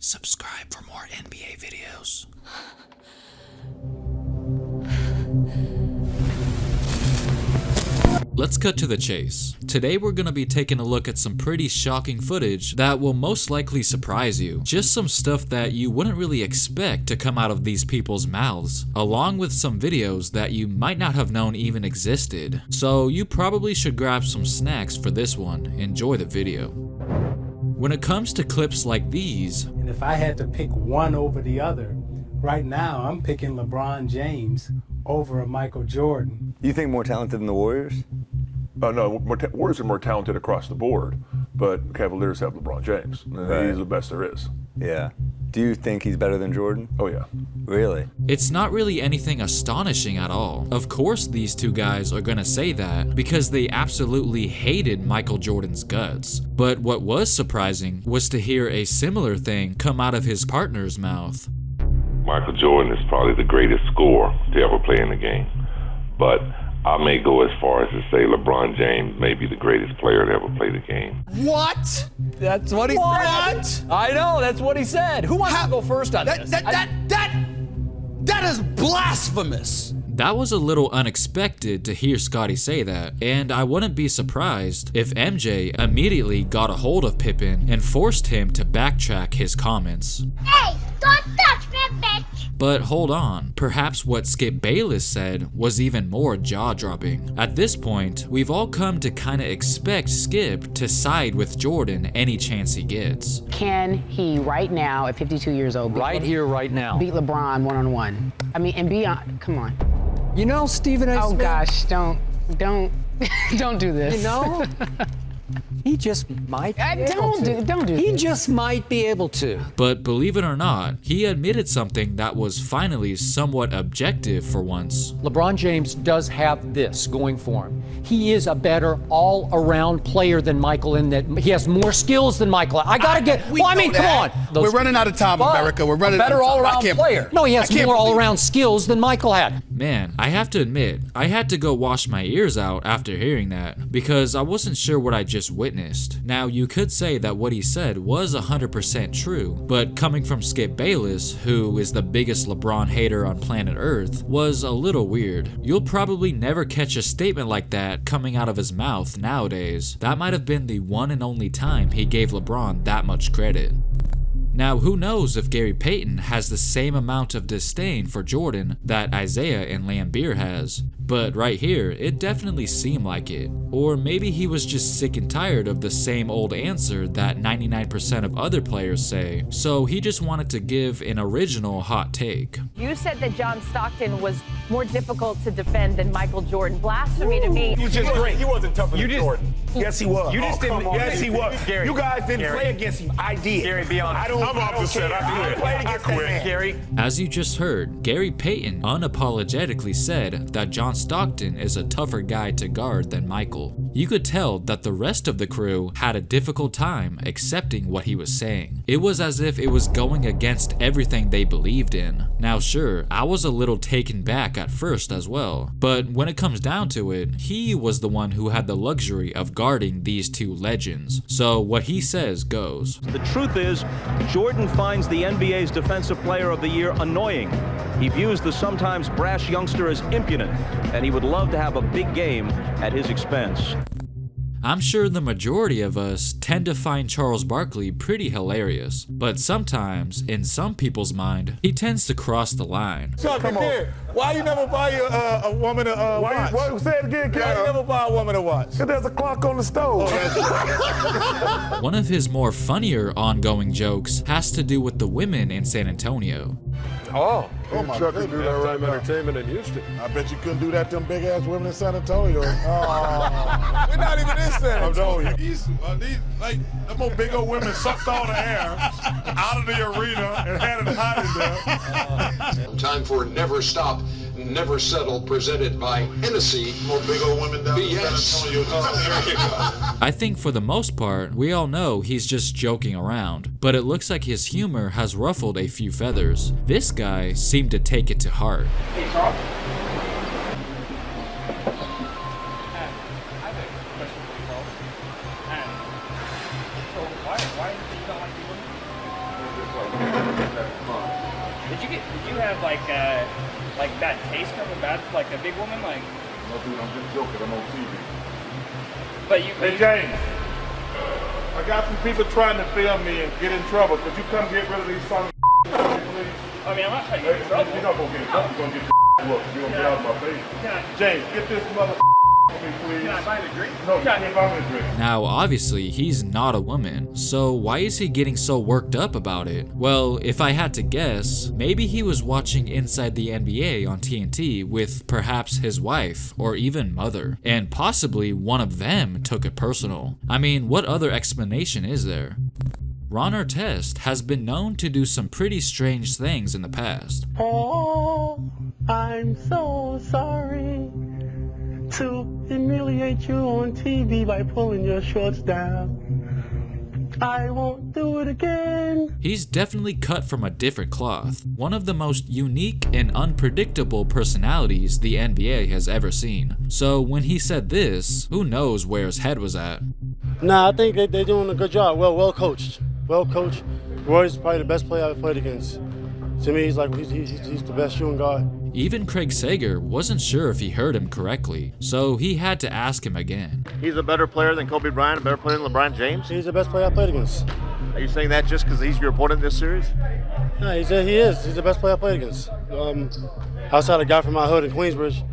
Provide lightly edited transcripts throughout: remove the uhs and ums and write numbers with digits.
Subscribe for more NBA videos. Let's cut to the chase. Today we're gonna be taking a look at some pretty shocking footage that will most likely surprise you. Just some stuff that you wouldn't really expect to come out of these people's mouths, along with some videos that you might not have known even existed. So you probably should grab some snacks for this one. Enjoy the video. When it comes to clips like these, and if I had to pick one over the other, right now I'm picking LeBron James over a Michael Jordan. You think more talented than the Warriors? No, Warriors are more talented across the board, but Cavaliers have LeBron James. Right. He's the best there is. Yeah. Do you think he's better than Jordan? Oh yeah. Really? it's not really anything astonishing at all. Of course these two guys are gonna say that because they absolutely hated Michael Jordan's guts. But what was surprising was to hear a similar thing come out of his partner's mouth. Michael Jordan is probably the greatest scorer to ever play in the game, but I may go as far as to say LeBron James may be the greatest player to ever play the game. What? That's what he said. I know, that's what he said. Who wants to go first on this? That is blasphemous. That was a little unexpected to hear Scotty say that, and I wouldn't be surprised if MJ immediately got a hold of Pippen and forced him to backtrack his comments. Hey, don't touch me, bitch! But hold on, perhaps what Skip Bayless said was even more jaw-dropping. At this point, we've all come to kinda expect Skip to side with Jordan any chance he gets. Can he, right now, at 52 years old, Right here, right now. beat LeBron one-on-one? I mean, and beyond, come on. You know, Stephen A. Oh Smith, gosh, don't do this. You know, he just might be don't do He this. just might be able to. But believe it or not, he admitted something that was finally somewhat objective for once. LeBron James does have this going for him. He is a better all-around player than Michael in that he has more skills than Michael. I gotta get. Well, I mean, come on. We're running out of time, America. We're running a better out of time. all-around player. No, he has more all-around skills than Michael had. Man, I have to admit, I had to go wash my ears out after hearing that, because I wasn't sure what I just witnessed. Now, you could say that what he said was 100% true, but coming from Skip Bayless, who is the biggest LeBron hater on planet Earth, was a little weird. You'll probably never catch a statement like that coming out of his mouth nowadays. That might have been the one and only time he gave LeBron that much credit. Now, who knows if Gary Payton has the same amount of disdain for Jordan that Isaiah and Lambeer has, but right here, it definitely seemed like it. Or maybe he was just sick and tired of the same old answer that 99% of other players say, so he just wanted to give an original hot take. You said that John Stockton was more difficult to defend than Michael Jordan. Blasphemy to me. He was just great. He wasn't tougher than Jordan. Yes, he was. You just didn't. Yes, he was. Gary, you guys didn't Gary. play against him. I did. Gary, be honest. I'm upset. I played against that man. Gary. As you just heard, Gary Payton unapologetically said that John Stockton is a tougher guy to guard than Michael. You could tell that the rest of the crew had a difficult time accepting what he was saying. It was as if it was going against everything they believed in. Now sure, I was a little taken back at first as well, but when it comes down to it, he was the one who had the luxury of guarding these two legends. So what he says goes. The truth is, Jordan finds the NBA's Defensive Player of the Year annoying. He views the sometimes brash youngster as impudent, and he would love to have a big game at his expense. I'm sure the majority of us tend to find Charles Barkley pretty hilarious, but sometimes, in some people's mind, he tends to cross the line. Come on. Why you never buy a woman a watch? Why, say it again, Why you never buy a woman a watch? Because there's a clock on the stove. One of his more funnier ongoing jokes has to do with the women in San Antonio. Oh my goodness. Do that right entertainment in Houston. I bet you couldn't do that to them big ass women in San Antonio. Oh. We're not even in San Antonio. These them old big old women sucked all the air out of the arena and had it hot in there. Time for Never Stop, Never Settle, presented by Hennessy. More big old women down in San Antonio. There you go. I think for the most part, we all know he's just joking around, but it looks like his humor has ruffled a few feathers. This guy seemed to take it to heart. Hey, Charles. Did you have like that taste coming back like a big woman like? No, dude, I'm just joking. I'm on TV. But you. Hey James, I got some people trying to film me and get in trouble. Could you come get rid of these sons of please? I mean, I'm not trying to get in trouble. You're not gonna get in trouble. You're gonna get look. You're gonna get out of my face. James, get this mother for me, please. Can I buy the drink? No, you can't buy me a drink. Now, obviously, he's not a woman, so why is he getting so worked up about it? Well, if I had to guess, maybe he was watching Inside the NBA on TNT with perhaps his wife or even mother, and possibly one of them took it personal. I mean, what other explanation is there? Ron Artest has been known to do some pretty strange things in the past. Oh, I'm so sorry to humiliate you on TV by pulling your shorts down. I won't do it again. He's definitely cut from a different cloth. One of the most unique and unpredictable personalities the NBA has ever seen. So when he said this, who knows where his head was at? Nah, I think they're doing a good job. Well coached. Well coached. Roy's probably the best player I've played against. To me, he's the best shooting guard. Even Craig Sager wasn't sure if he heard him correctly, so he had to ask him again. He's a better player than Kobe Bryant, a better player than LeBron James? He's the best player I played against. Are you saying that just because he's your opponent in this series? No, he is. He's the best player I played against. Outside a guy from my hood in Queensbridge,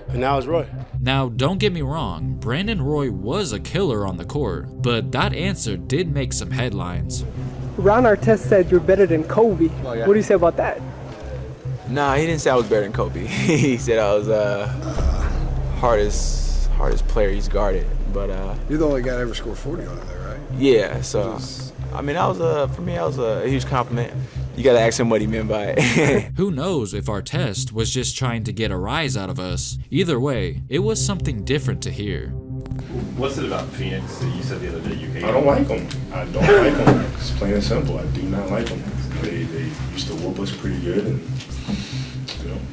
and now it's Roy. Now, don't get me wrong, Brandon Roy was a killer on the court, but that answer did make some headlines. Ron Artest said you're better than Kobe. Oh, yeah. What do you say about that? Nah, he didn't say I was better than Kobe. He said I was hardest player he's guarded. But you're the only guy to ever score 40 on it, there, right? Yeah. So I mean, for me, that was a huge compliment. You gotta ask him what he meant by it. Who knows if Artest was just trying to get a rise out of us. Either way, it was something different to hear. What's it about Phoenix that you said the other day you hate? I don't like them. I don't like them. It's plain and simple. I do not like them. They used to whoop us pretty good and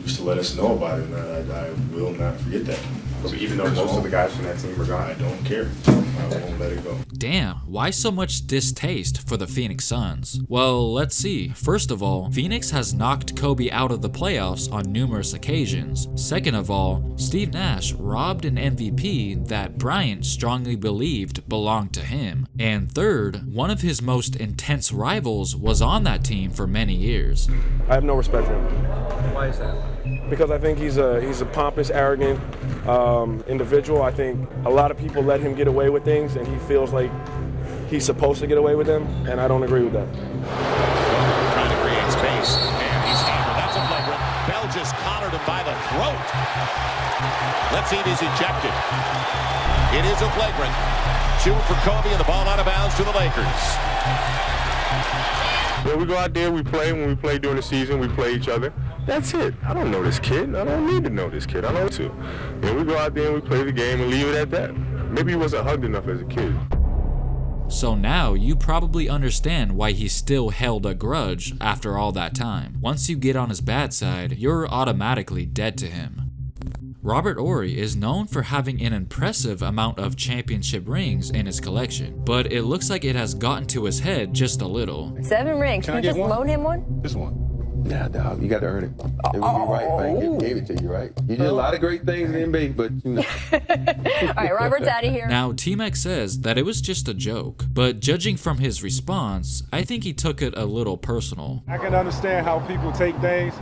used to let us know about it, and I will not forget that. So even though most of the guys from that team are gone, I don't care. I won't let it go. Damn, why so much distaste for the Phoenix Suns? Well, let's see. First of all, Phoenix has knocked Kobe out of the playoffs on numerous occasions. Second of all, Steve Nash robbed an MVP that Bryant strongly believed belonged to him. And third, one of his most intense rivals was on that team for many years. I have no respect for him. Why is that? Because I think he's a pompous, arrogant individual. I think a lot of people let him get away with things, and he feels like he's supposed to get away with them, and I don't agree with that. Trying to create space, and he's hammered. That's a flagrant. Bell just collared him by the throat. Let's see if he's ejected. It is a flagrant. 2 for Kobe, and the ball out of bounds to the Lakers. When we go out there, we play. When we play during the season, we play each other. That's it. I don't know this kid. I don't need to know this kid. I know to. And we go out there and we play the game and leave it at that. Maybe he wasn't hugged enough as a kid. So now you probably understand why he still held a grudge after all that time. Once you get on his bad side, you're automatically dead to him. Robert Horry is known for having an impressive amount of championship rings in his collection, but it looks like it has gotten to his head just a little. 7 rings. Can you just loan him one? This one. Nah, dog, you got to earn it. It would be right if I gave it to you, right? You did a lot of great things in the NBA, but you know. All right, Robert's out of here. Now, T-Mac says that it was just a joke, but judging from his response, I think he took it a little personal. I can understand how people take things,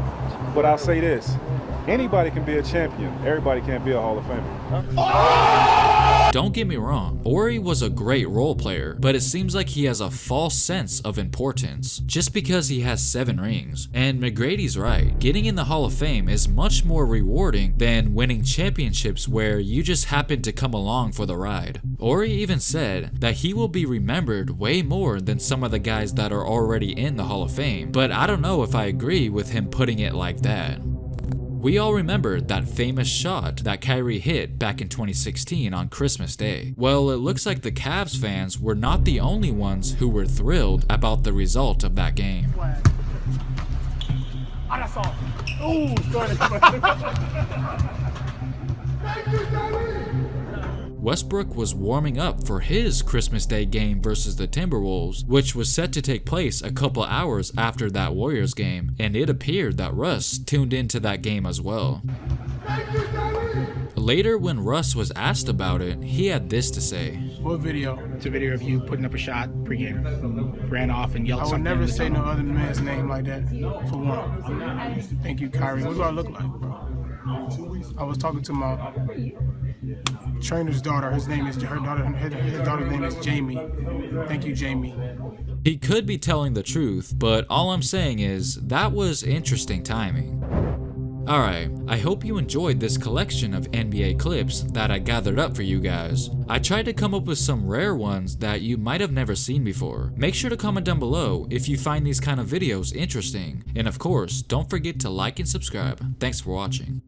but I'll say this. Anybody can be a champion. Everybody can't be a Hall of Famer. Don't get me wrong, Horry was a great role player, but it seems like he has a false sense of importance just because he has 7 rings. And McGrady's right, getting in the Hall of Fame is much more rewarding than winning championships where you just happen to come along for the ride. Horry even said that he will be remembered way more than some of the guys that are already in the Hall of Fame, but I don't know if I agree with him putting it like that. We all remember that famous shot that Kyrie hit back in 2016 on Christmas Day. Well, it looks like the Cavs fans were not the only ones who were thrilled about the result of that game. Westbrook was warming up for his Christmas Day game versus the Timberwolves, which was set to take place a couple hours after that Warriors game, and it appeared that Russ tuned into that game as well. Later, when Russ was asked about it, he had this to say. What video? It's a video of you putting up a shot pregame. Ran off and yelled I would something. never say no other man's name like that, for one. Thank you, Kyrie. What do I look like, bro? I was talking to my trainer's daughter. His daughter's name is Jamie. Thank you, Jamie. He could be telling the truth, but all I'm saying is that was interesting timing. Alright, I hope you enjoyed this collection of NBA clips that I gathered up for you guys. I tried to come up with some rare ones that you might have never seen before. Make sure to comment down below if you find these kind of videos interesting. And of course, don't forget to like and subscribe. Thanks for watching.